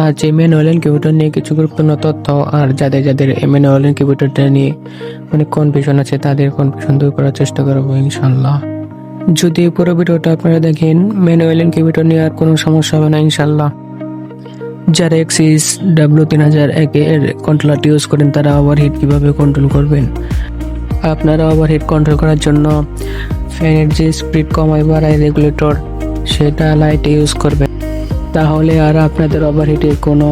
আজ এই manual incubator নিয়ে কিছু গুরুত্বপূর্ণ তথ্য, আর যাদের এই ম্যানুয়াল ইনকিউবেটরটা নিয়ে অনেক কনফিউশন আছে তাদের কনফিউশন দূর করার চেষ্টা করবো ইনশাল্লাহ। যদি পুরো ভিডিওটা আপনারা দেখেন, ম্যানুয়াল ইনকিউবেটর নিয়ে আর কোনো সমস্যা হবে না ইনশাল্লাহ। যারা এক্সিস W3001 এর কন্ট্রোলারটি ইউজ করেন তারা ওভারহিট কিভাবে কন্ট্রোল করবেন। আপনারা ওভারহিট কন্ট্রোল করার জন্য ফ্যানের যে স্পিড কমায় বাড়ায় রেগুলেটর, সেটা লাইটে ইউজ করবেন, তাহলে আর আপনাদের ওভারহিটের কোনো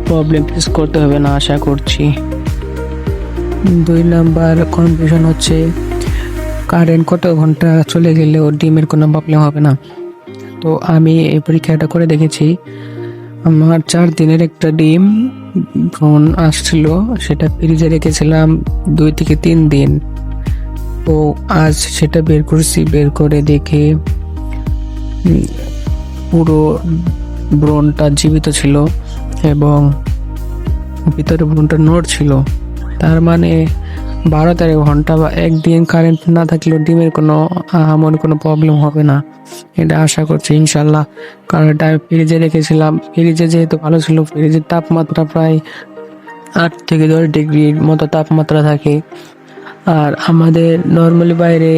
প্রবলেম ফেস করতে হবে না আশা করছি। 2 নাম্বার কনফিউশন হচ্ছে কারেন্ট কত ঘন্টা চলে গেলেও ডিমের কোনো প্রবলেম হবে না। তো আমি এই পরীক্ষাটা করে দেখেছি। আমার 4 দিনের একটা ডিম ফোন আসছিল, সেটা ফ্রিজে রেখেছিলাম 2 থেকে 3 দিন। তো আজ সেটা বের করছি, বের করে দেখে পুরো ব্রনটা জীবিত ছিল এবং ভিতরে ব্রনটা নড়ছিল। তার মানে 12-13 ঘন্টা বা একদিন কারেন্ট না থাকলেও ডিমের কোনো কোনো প্রবলেম হবে না, এটা আশা করছি ইনশাল্লাহ। কারণ এটা আমি ফ্রিজে রেখেছিলাম, ফ্রিজে যেহেতু ভালো ছিল, ফ্রিজের তাপমাত্রা প্রায় 8 থেকে 10 ডিগ্রির মতো তাপমাত্রা থাকে, আর আমাদের নর্মালি বাইরে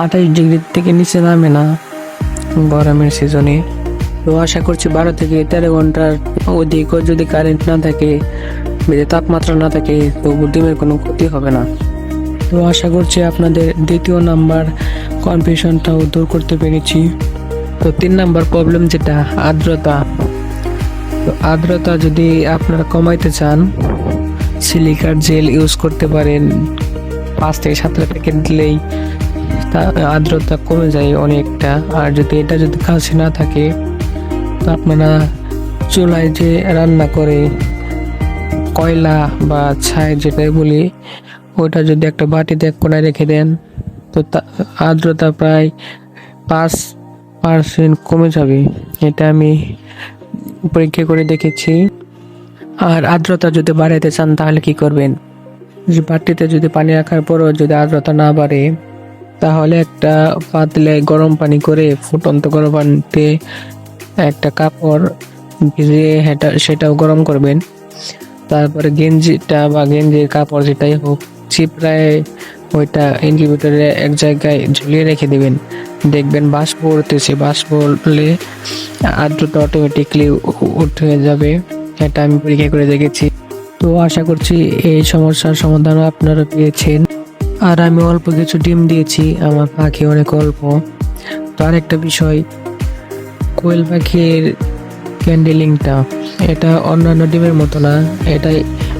28 ডিগ্রির থেকে নিচে নামে না গরমের সিজনে। তো আশা করছি 12 থেকে 13 ঘন্টার অধিকও যদি কারেন্ট না থাকে, তাপমাত্রা না থাকে, তো ডিমের কোনো ক্ষতি হবে না। তো আশা করছি আপনাদের 2য় নাম্বার কনফিউশনটাও দূর করতে পেরেছি। তো 3 নাম্বার প্রবলেম যেটা আর্দ্রতা। তো আর্দ্রতা যদি আপনারা কমাইতে চান, সিলিকার জেল ইউজ করতে পারেন। 5 থেকে 7টা প্যাকেট দিলেই আর্দ্রতা কমে যায় অনেকটা। আর যদি কাছে না থাকে, তো আপনারা চুলায় যে রান্না করে কয়লা বা ছাই যেটাই বলি, ওটা যদি একটা বাটিতে এক কোণায় রেখে দেন, তো আর্দ্রতা প্রায় 5% কমে যাবে। এটা আমি পরীক্ষা করে দেখেছি। আর আর্দ্রতা যদি বাড়াইতে চান তাহলে কি করবেন, যে বাটিতে যদি পানি রাখার পরও যদি আর্দ্রতা না বাড়ে, তাহলে একটা পাতলে গরম পানি করে ফুটন্ত গরম পানিতে একটা কাপড় ভিজিয়ে সেটাও গরম করবেন। তারপরে গেঞ্জির কাপড় যেটাই হোক, চিপড়ায় ওইটা ইনকিউবেটরে এক জায়গায় ঝুলিয়ে রেখে দিবেন। দেখবেন বাষ্প উঠতেছে, বাষ্প উঠলে আর্দ্রতা অটোমেটিকলি উঠে যাবে। এটা আমি পরীক্ষা করে দেখেছি। তো আশা করছি এই সমস্যার সমাধান আপনারা পেয়েছেন। আর আমি অল্প কিছু ডিম দিয়েছি, আমার পাখি অনেক অল্প। তো আরেকটা বিষয়, কোয়েল পাখির ক্যান্ডেলিংটা, এটা অন্যান্য ডিমের মতো না। এটাই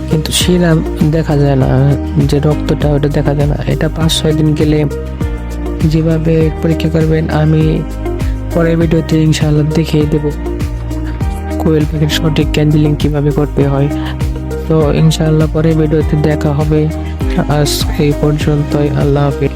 কিন্তু শিরা দেখা যায় না, যে রক্তটা ওটা দেখা যায় না। এটা 5-6 দিন গেলে যেভাবে পরীক্ষা করবেন, আমি পরের ভিডিওতে ইনশাআল্লাহ দেখিয়ে দেব কোয়েল পাখির সঠিক ক্যান্ডেলিং কিভাবে করতে হয়। তো ইনশাআল্লাহ পরের ভিডিওতে দেখা হবে। আজ এই পর্যন্তই, আল্লাহ হাফেজ।